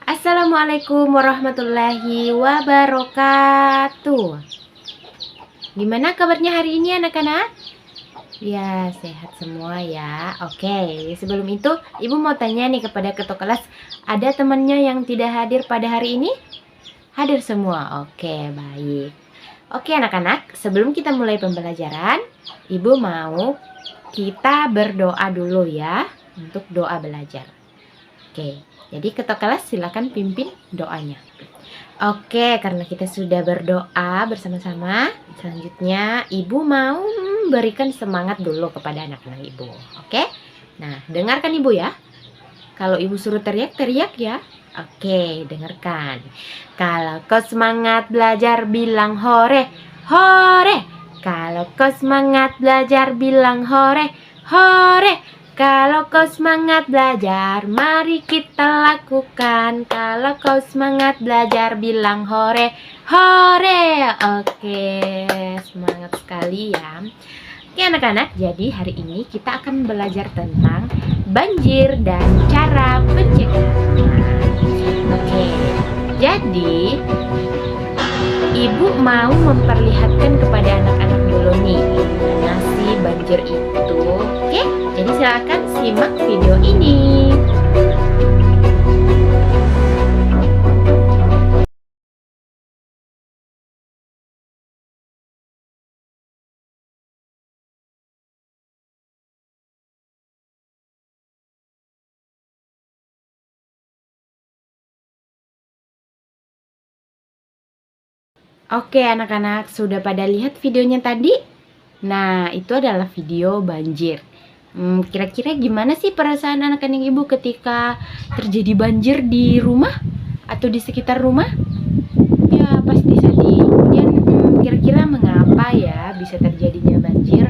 Assalamualaikum warahmatullahi wabarakatuh. Gimana kabarnya hari ini anak-anak? Ya, sehat semua ya. Oke, sebelum itu Ibu mau tanya nih kepada ketua kelas, ada temannya yang tidak hadir pada hari ini? Hadir semua. Oke, baik. Oke anak-anak, sebelum kita mulai pembelajaran, Ibu mau kita berdoa dulu ya, untuk doa belajar. Oke, jadi ketua kelas silakan pimpin doanya. Oke, karena kita sudah berdoa bersama-sama, selanjutnya Ibu mau memberikan semangat dulu kepada anak-anak Ibu. Oke, nah dengarkan Ibu ya. Kalau Ibu suruh teriak-teriak ya. Oke, dengarkan. Kalau kau semangat belajar bilang hore, hore. Kalau kau semangat belajar bilang hore, hore. Kalau kau semangat belajar, mari kita lakukan. Kalau kau semangat belajar, bilang hore, hore. Oke, semangat sekali ya. Oke anak-anak, jadi hari ini kita akan belajar tentang banjir dan cara pencegahan. Oke, jadi Ibu mau memperlihatkan kepada anak-anak dulu nih gimana sih banjir itu. Oke, jadi silakan simak video ini. Oke anak-anak, sudah pada lihat videonya tadi? Nah, itu adalah video banjir. Kira-kira gimana sih perasaan anak-anak Ibu ketika terjadi banjir di rumah atau di sekitar rumah? Ya, pasti sedih. Kemudian kira-kira mengapa ya bisa terjadinya banjir?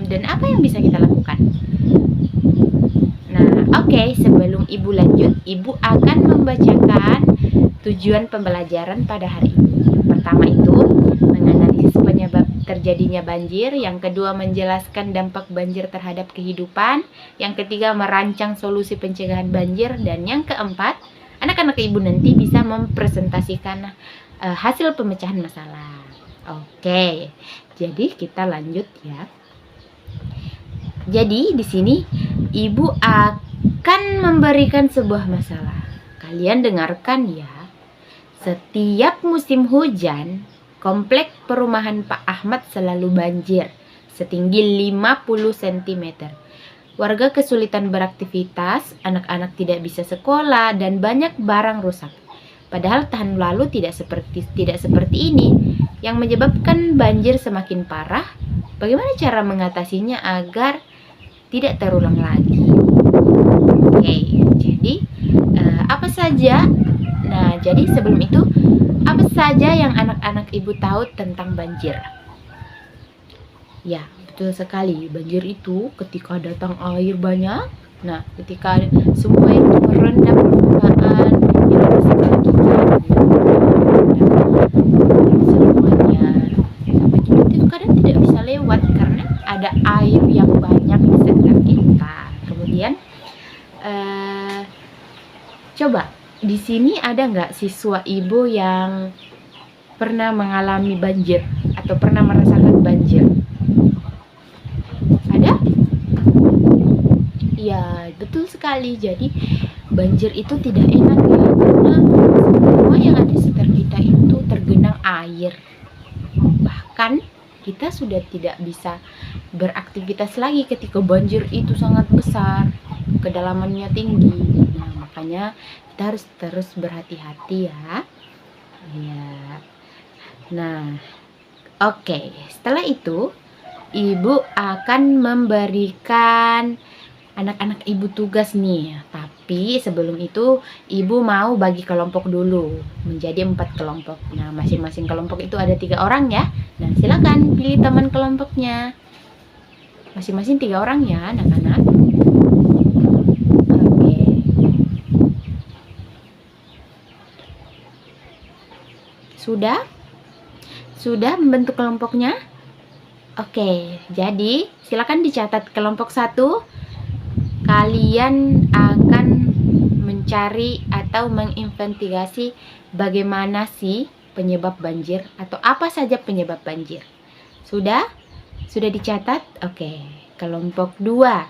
Dan apa yang bisa kita lakukan? Nah, oke, sebelum Ibu lanjut, Ibu akan membacakan tujuan pembelajaran pada hari ini. Pertama itu menganalisis penyebab terjadinya banjir, yang kedua menjelaskan dampak banjir terhadap kehidupan, yang ketiga merancang solusi pencegahan banjir, dan yang keempat anak-anak Ibu nanti bisa mempresentasikan hasil pemecahan masalah. Oke, jadi kita lanjut ya. Jadi di sini Ibu akan memberikan sebuah masalah. Kalian dengarkan ya. Setiap musim hujan, komplek perumahan Pak Ahmad selalu banjir setinggi 50 cm. Warga kesulitan beraktivitas, anak-anak tidak bisa sekolah, dan banyak barang rusak. Padahal tahun lalu tidak seperti ini, yang menyebabkan banjir semakin parah. Bagaimana cara mengatasinya agar tidak terulang lagi? Oke, jadi apa saja? Nah, jadi sebelum itu, apa saja yang anak-anak Ibu tahu tentang banjir? Ya, betul sekali. Banjir itu ketika datang air banyak. Nah, ketika semua itu merendam permukaan yang ada sekitar kita, semuanya. Sampai kita itu kadang tidak bisa lewat karena ada air yang banyak di sekitar kita. Kemudian, coba. Di sini ada nggak siswa Ibu yang pernah mengalami banjir atau pernah merasakan banjir? Ada? Ya, betul sekali. Jadi banjir itu tidak enak ya, karena semua yang ada di sekitar kita itu tergenang air. Bahkan kita sudah tidak bisa beraktivitas lagi ketika banjir itu sangat besar, kedalamannya tinggi. Nah, makanya kita harus terus berhati-hati ya. Ya. Nah, oke. Setelah itu, Ibu akan memberikan anak-anak Ibu tugas nih. Tapi sebelum itu, Ibu mau bagi kelompok dulu menjadi 4 kelompok. Nah, masing-masing kelompok itu ada 3 orang ya. Nah, silakan pilih teman kelompoknya. Masing-masing 3 orang ya, anak-anak. Sudah membentuk kelompoknya? Oke, jadi silakan dicatat kelompok 1. Kalian akan mencari atau menginvestigasi bagaimana sih penyebab banjir atau apa saja penyebab banjir. Sudah? Sudah dicatat? Oke. Kelompok 2.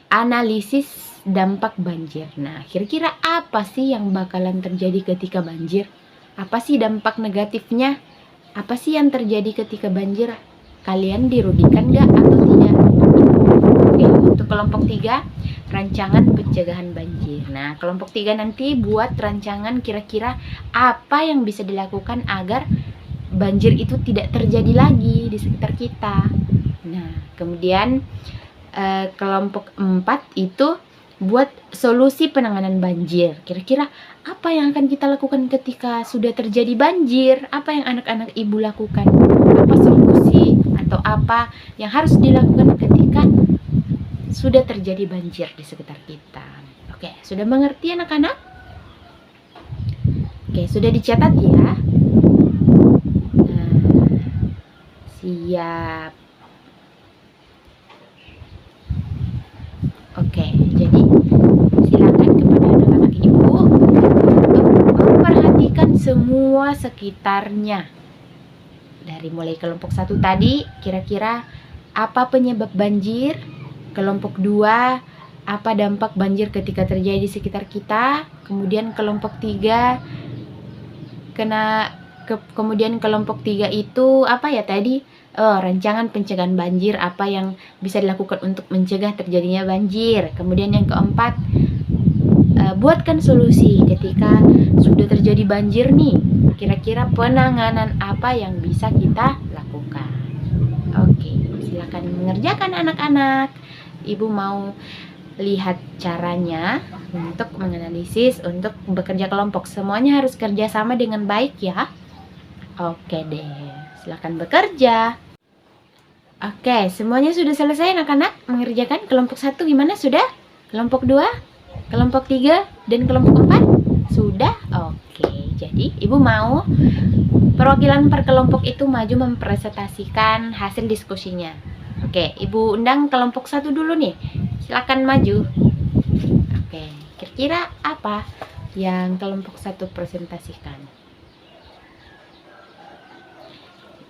Analisis dampak banjir. Nah, kira-kira apa sih yang bakalan terjadi ketika banjir? Apa sih dampak negatifnya? Apa sih yang terjadi ketika banjir? Kalian dirugikan nggak atau tidak? Oke, untuk kelompok 3, rancangan pencegahan banjir. Nah, kelompok 3 nanti buat rancangan kira-kira apa yang bisa dilakukan agar banjir itu tidak terjadi lagi di sekitar kita. Nah, kemudian kelompok 4 itu buat solusi penanganan banjir. Kira-kira apa yang akan kita lakukan ketika sudah terjadi banjir? Apa yang anak-anak ibu lakukan? Apa solusi atau apa yang harus dilakukan ketika sudah terjadi banjir di sekitar kita? Oke, sudah mengerti anak-anak? Oke, sudah dicatat ya? Siap. Oke, jadi silakan kepada anak-anak ibu untuk memperhatikan semua sekitarnya. Dari mulai kelompok 1 tadi, kira-kira apa penyebab banjir? Kelompok 2, apa dampak banjir ketika terjadi di sekitar kita? Kemudian kelompok 3, kemudian kelompok 3 itu apa ya tadi? Rancangan pencegahan banjir, apa yang bisa dilakukan untuk mencegah terjadinya banjir. Kemudian yang keempat, buatkan solusi ketika sudah terjadi banjir nih. Kira-kira penanganan apa yang bisa kita lakukan. Oke, silakan mengerjakan anak-anak. Ibu mau lihat caranya untuk menganalisis, untuk bekerja kelompok. Semuanya harus kerjasama dengan baik ya. Oke deh, silakan bekerja. Oke, semuanya sudah selesai anak-anak mengerjakan kelompok 1 gimana? Sudah? Kelompok 2, kelompok 3, dan kelompok 4? Sudah? Oke, jadi ibu mau perwakilan per kelompok itu maju mempresentasikan hasil diskusinya. Oke, ibu undang kelompok 1 dulu nih. Silakan maju. Oke, kira-kira apa yang kelompok 1 presentasikan?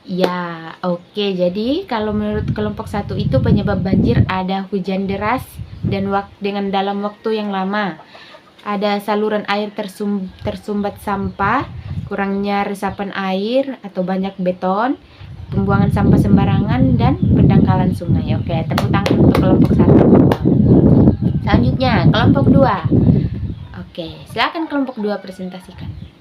Ya, oke. Jadi kalau menurut kelompok 1 itu penyebab banjir ada hujan deras dan dengan dalam waktu yang lama. Ada saluran air tersumbat sampah, kurangnya resapan air atau banyak beton, pembuangan sampah sembarangan, dan pendangkalan sungai. Oke, tepuk tangan untuk kelompok 1. Selanjutnya, kelompok 2. Oke, silakan kelompok 2 presentasikan.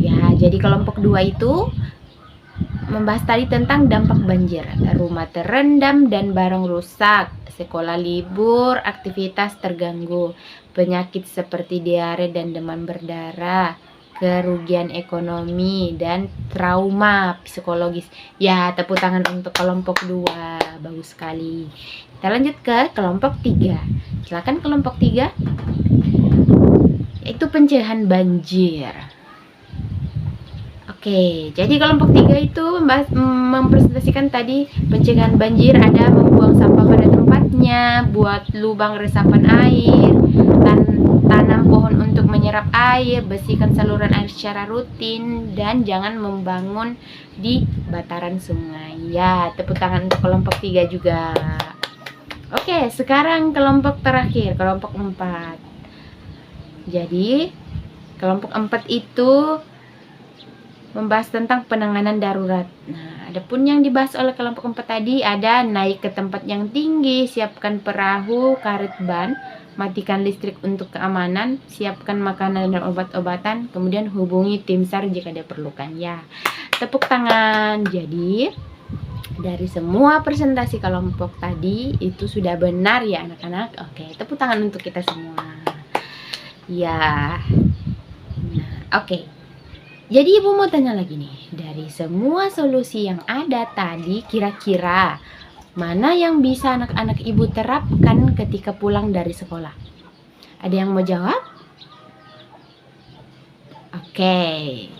Ya, jadi kelompok 2 itu membahas tadi tentang dampak banjir. Rumah terendam dan barang rusak, sekolah libur, aktivitas terganggu, penyakit seperti diare dan demam berdarah, kerugian ekonomi, dan trauma psikologis. Ya, tepuk tangan untuk kelompok 2. Bagus sekali. Kita lanjut ke kelompok 3. Silakan kelompok 3. Yaitu pencegahan banjir. Oke, jadi kelompok 3 itu mempresentasikan tadi pencegahan banjir, ada membuang sampah pada tempatnya, buat lubang resapan air, tanam pohon untuk menyerap air, bersihkan saluran air secara rutin, dan jangan membangun di bataran sungai. Ya, tepuk tangan untuk kelompok 3 juga. Oke, sekarang kelompok terakhir, kelompok 4. Jadi, kelompok 4 itu membahas tentang penanganan darurat. Nah, adapun yang dibahas oleh kelompok 4 tadi ada naik ke tempat yang tinggi, siapkan perahu, karet ban, matikan listrik untuk keamanan, siapkan makanan dan obat-obatan, kemudian hubungi tim SAR jika diperlukan. Ya, tepuk tangan. Jadi, dari semua presentasi kelompok tadi itu sudah benar ya anak-anak. Oke, tepuk tangan untuk kita semua. Ya. Nah, oke. Jadi ibu mau tanya lagi nih, dari semua solusi yang ada tadi, kira-kira mana yang bisa anak-anak ibu terapkan ketika pulang dari sekolah? Ada yang mau jawab? Oke.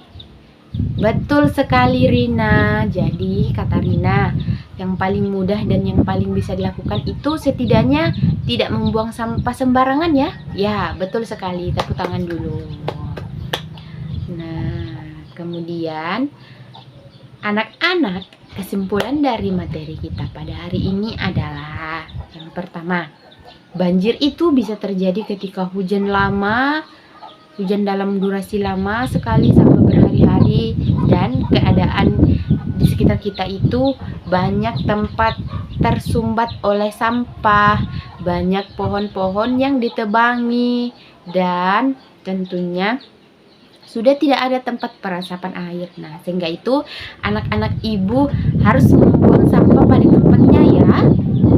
Betul sekali Rina. Jadi kata Rina, yang paling mudah dan yang paling bisa dilakukan itu setidaknya tidak membuang sampah sembarangan ya. Ya, betul sekali. Tepuk tangan dulu. Nah, kemudian anak-anak, kesimpulan dari materi kita pada hari ini adalah yang pertama, banjir itu bisa terjadi ketika hujan dalam durasi lama sekali sampai berhari-hari, dan keadaan di sekitar kita itu banyak tempat tersumbat oleh sampah, banyak pohon-pohon yang ditebangi, dan tentunya sudah tidak ada tempat peresapan air. Nah, sehingga itu anak-anak ibu harus membuang sampah pada tempatnya ya.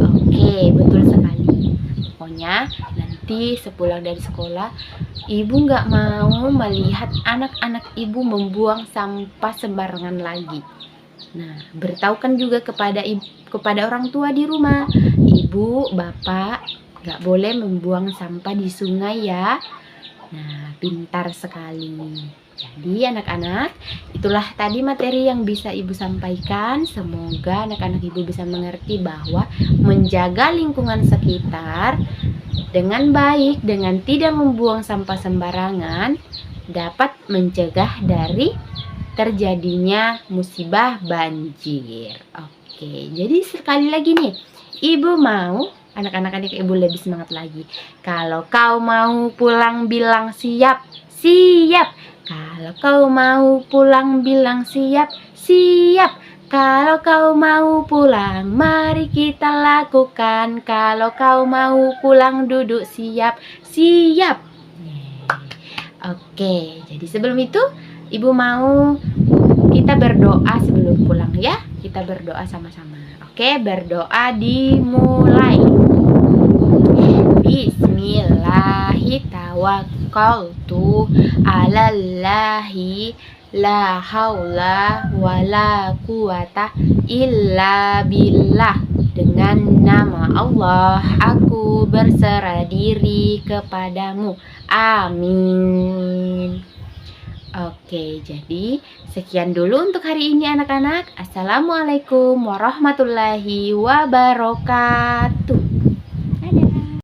Oke, betul sekali. Pokoknya nanti sepulang dari sekolah, ibu nggak mau melihat anak-anak ibu membuang sampah sembarangan lagi. Nah, beritahukan juga kepada orang tua di rumah, ibu, bapak nggak boleh membuang sampah di sungai ya. Nah, pintar sekali. Jadi anak-anak, itulah tadi materi yang bisa ibu sampaikan. Semoga anak-anak ibu bisa mengerti bahwa menjaga lingkungan sekitar dengan baik, dengan tidak membuang sampah sembarangan, dapat mencegah dari terjadinya musibah banjir. Oke, jadi sekali lagi nih, ibu mau anak-anak ibu lebih semangat lagi. Kalau kau mau pulang bilang siap, siap. Kalau kau mau pulang bilang siap, siap. Kalau kau mau pulang, mari kita lakukan. Kalau kau mau pulang, duduk siap, siap. Oke, jadi sebelum itu, ibu mau kita berdoa sebelum pulang ya. Kita berdoa sama-sama. Oke, berdoa dimulai. Bismillahirrahmanirrahim. 'alallahi la haula wala quwata illa billah. Dengan nama Allah aku berserah diri kepadamu. Amin. Oke, jadi sekian dulu untuk hari ini anak-anak. Assalamualaikum warahmatullahi wabarakatuh.